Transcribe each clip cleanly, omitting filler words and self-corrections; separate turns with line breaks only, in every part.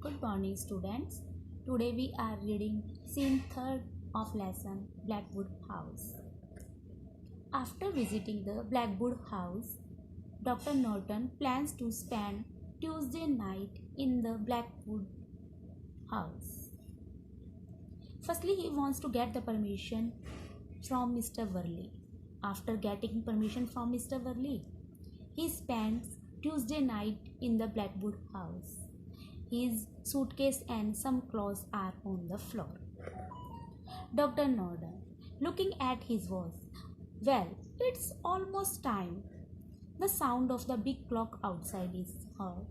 Good morning, students. Today we are reading scene third of lesson Blackwood House. After visiting the Blackwood House, Dr. Norton plans to spend Tuesday night in the Blackwood House. Firstly, he wants to get the permission from Mr. Worley. After getting permission from Mr. Worley, he spends Tuesday night in the Blackwood House. His suitcase and some clothes are on the floor. Dr. Norton, looking at his watch. Well, it's almost time. The sound of the big clock outside is heard.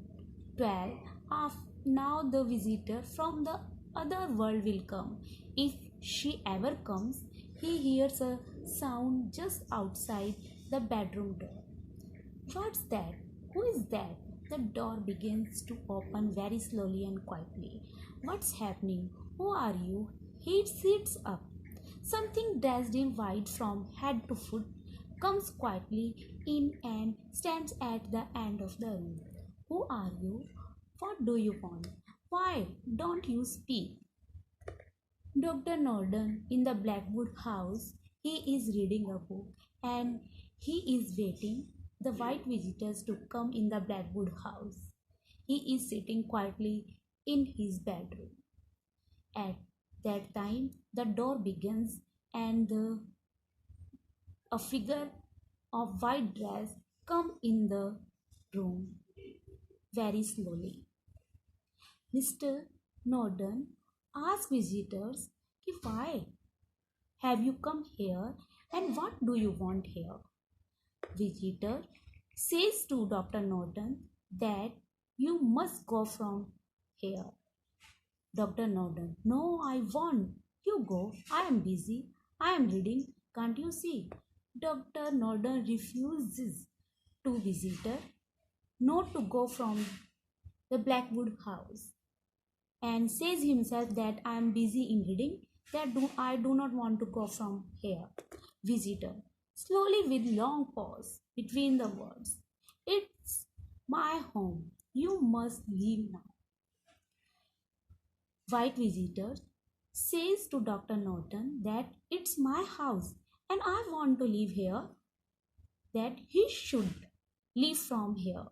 12. Now the visitor from the other world will come. If she ever comes, he hears a sound just outside the bedroom door. What's that? Who is that? The door begins to open very slowly and quietly. What's happening? Who are you? He sits up. Something dressed in white from head to foot comes quietly in and stands at the end of the room. Who are you? What do you want? Why don't you speak? Dr. Norton in the Blackwood House. He is reading a book and he is waiting the white visitors to come in the Blackwood House. He is sitting quietly in his bedroom. At that time, the door begins and a figure of white dress come in the room very slowly. Mr. Norton asks visitors, why have you come here and what do you want here? Visitor says to Dr. Norton that you must go from here. Dr. Norton, no, I won't. You go. I am busy. I am reading. Can't you see? Dr. Norton refuses to visitor not to go from the Blackwood House and says himself that I am busy in reading, that I do not want to go from here. Visitor, slowly with long pause between the words, it's my home. You must leave now. White visitor says to Dr. Norton that it's my house and I want to live here, that he should leave from here.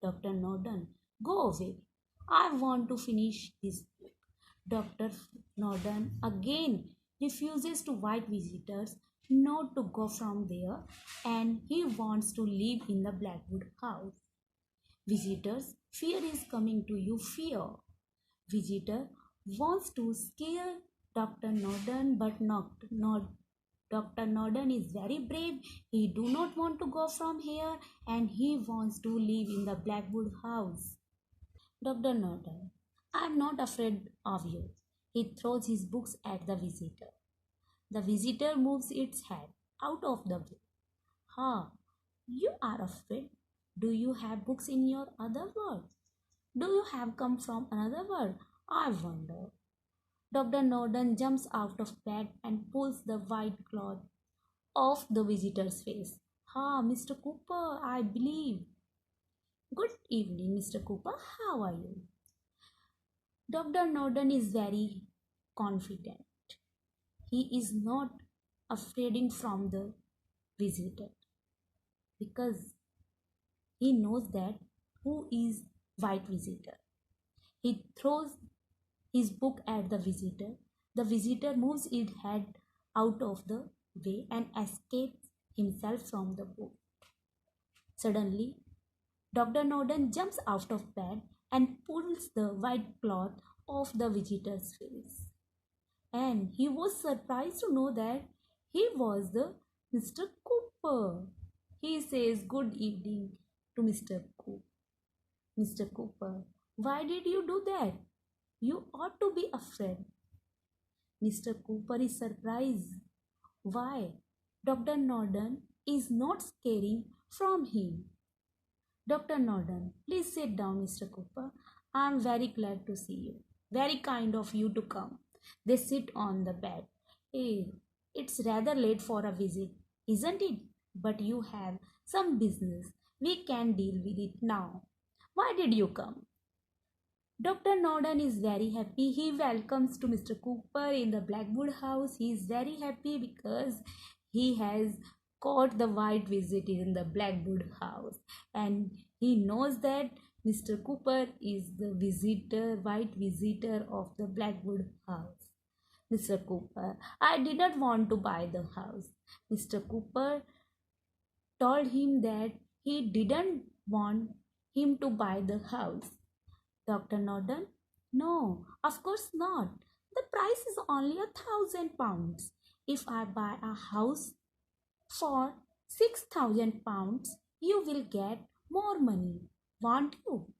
Dr. Norton, go away. I want to finish this book. Dr. Norton again refuses to white visitors not to go from there and he wants to live in the Blackwood House. Visitors, fear is coming to you, fear. Visitor wants to scare Dr. Norton but not. Dr. Norton is very brave. He do not want to go from here and he wants to live in the Blackwood House. Dr. Norton, I am not afraid of you. He throws his books at the visitor. The visitor moves its head out of the way. You are afraid? Do you have books in your other world? Do you have come from another world? I wonder. Dr. Norton jumps out of bed and pulls the white cloth off the visitor's face. Mr. Cooper, I believe. Good evening, Mr. Cooper. How are you? Dr. Norton is very confident. He is not afraid from the visitor because he knows that who is white visitor. He throws his book at the visitor. The visitor moves its head out of the way and escapes himself from the book. Suddenly, Dr. Norton jumps out of bed and pulls the white cloth off the visitor's face. And he was surprised to know that he was the Mr. Cooper. He says good evening to Mr. Cooper. Mr. Cooper, why did you do that? You ought to be afraid. Mr. Cooper is surprised. Why? Dr. Norton is not scaring from him. Dr. Norton, please sit down, Mr. Cooper. I am very glad to see you. Very kind of you to come. They sit on the bed. Hey, it's rather late for a visit, isn't it? But you have some business. We can deal with it now. Why did you come? Dr. Norden is very happy. He welcomes to Mr. Cooper in the Blackwood house. He is very happy because he has caught the white visitor in the Blackwood house, and he knows that Mr. Cooper is the visitor, white visitor of the Blackwood house. Mr. Cooper, I did not want to buy the house. Mr. Cooper told him that he didn't want him to buy the house. Dr. Norden, no, of course not. The price is only £1,000. If I buy a house for £6,000, you will get more money, won't you?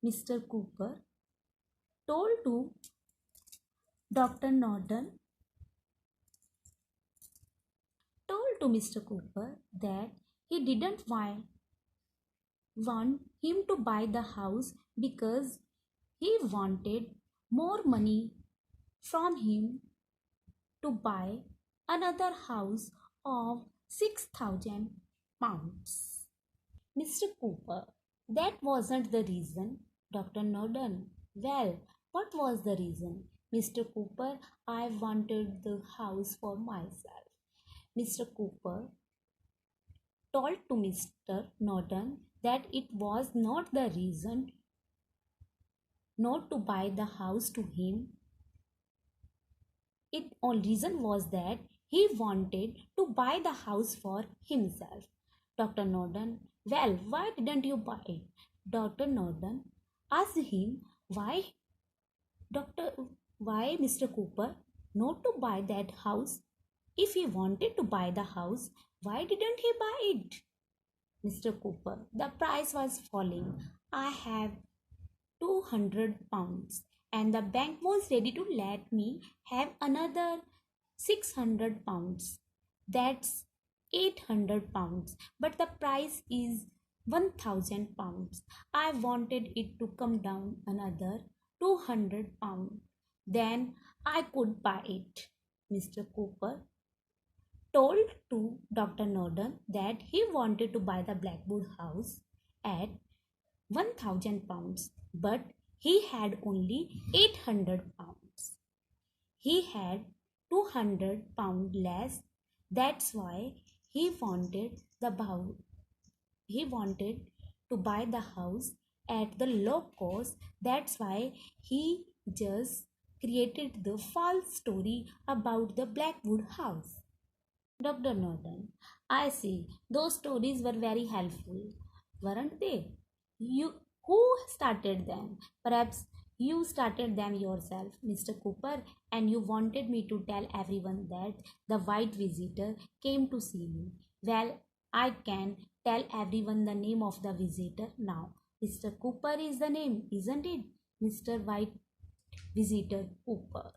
Mr. Cooper told to Dr. Norden told to Mr. Cooper that he didn't want him to buy the house because he wanted more money from him to buy another house of £6,000. Mr. Cooper, that wasn't the reason. Dr. Norden, well, what was the reason? Mr. Cooper, I wanted the house for myself. Mr. Cooper told to Mr. Norden that it was not the reason not to buy the house to him. It only reason was that he wanted to buy the house for himself. Dr. Norden, well, why didn't you buy it? Dr. Norden asked him Doctor, why Mr. Cooper not to buy that house? If he wanted to buy the house, why didn't he buy it? Mr. Cooper, the price was falling. I have £200 and the bank was ready to let me have another £600. That's £800, but the price is £1,000. I wanted it to come down another £200. Then I could buy it. Mr. Cooper told to Dr. Norden that he wanted to buy the Blackwood house at £1,000, but he had only £800. He had £200 less. That's why he wanted to buy the house at the low cost. That's why he just created the false story about the Blackwood house. Dr. Norton, I see. Those stories were very helpful, weren't they? Who started them? Perhaps you started them yourself, Mr. Cooper, and you wanted me to tell everyone that the white visitor came to see me. Well, I can tell everyone the name of the visitor now. Mr. Cooper is the name, isn't it? Mr. White Visitor Cooper.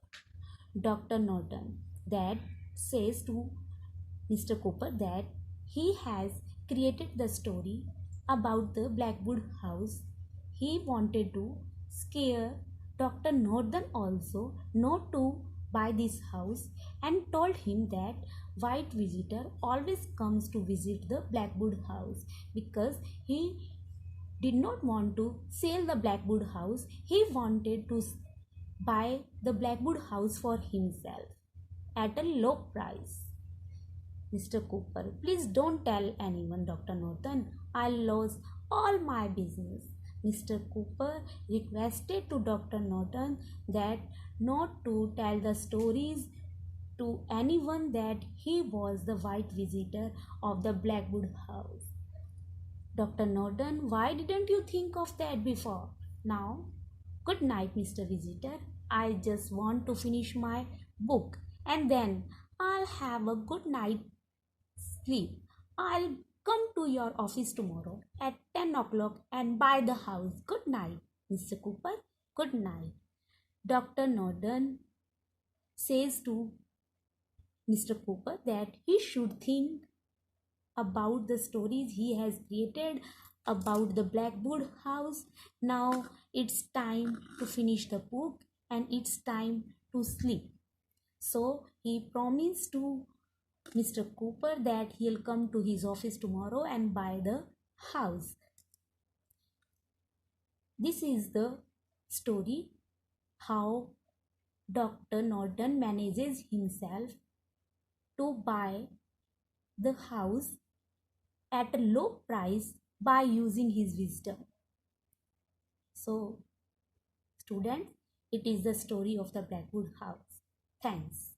Dr. Norton that says to Mr. Cooper that he has created the story about the Blackwood house. He wanted to scare Dr. Norton also not to buy this house and told him that white visitor always comes to visit the Blackwood house because he did not want to sell the Blackwood house. He wanted to buy the Blackwood house for himself at a low price. Mr. Cooper, please don't tell anyone, Dr. Norton. I lost all my business. Mr. Cooper requested to Dr. Norton that not to tell the stories to anyone that he was the white visitor of the Blackwood house. Dr. Norton, why didn't you think of that before? Now, good night, Mr. Visitor. I just want to finish my book and then I'll have a good night sleep. I'll come to your office tomorrow at 10 o'clock and buy the house. Good night, Mr. Cooper. Good night. Dr. Norton says to Mr. Cooper that he should think about the stories he has created about the Blackwood house. Now it's time to finish the book and it's time to sleep. So he promised to Mr. Cooper that he'll come to his office tomorrow and buy the house. This is the story how Dr. Norton manages himself to buy the house at a low price by using his wisdom. So, students, it is the story of the Blackwood House. Thanks.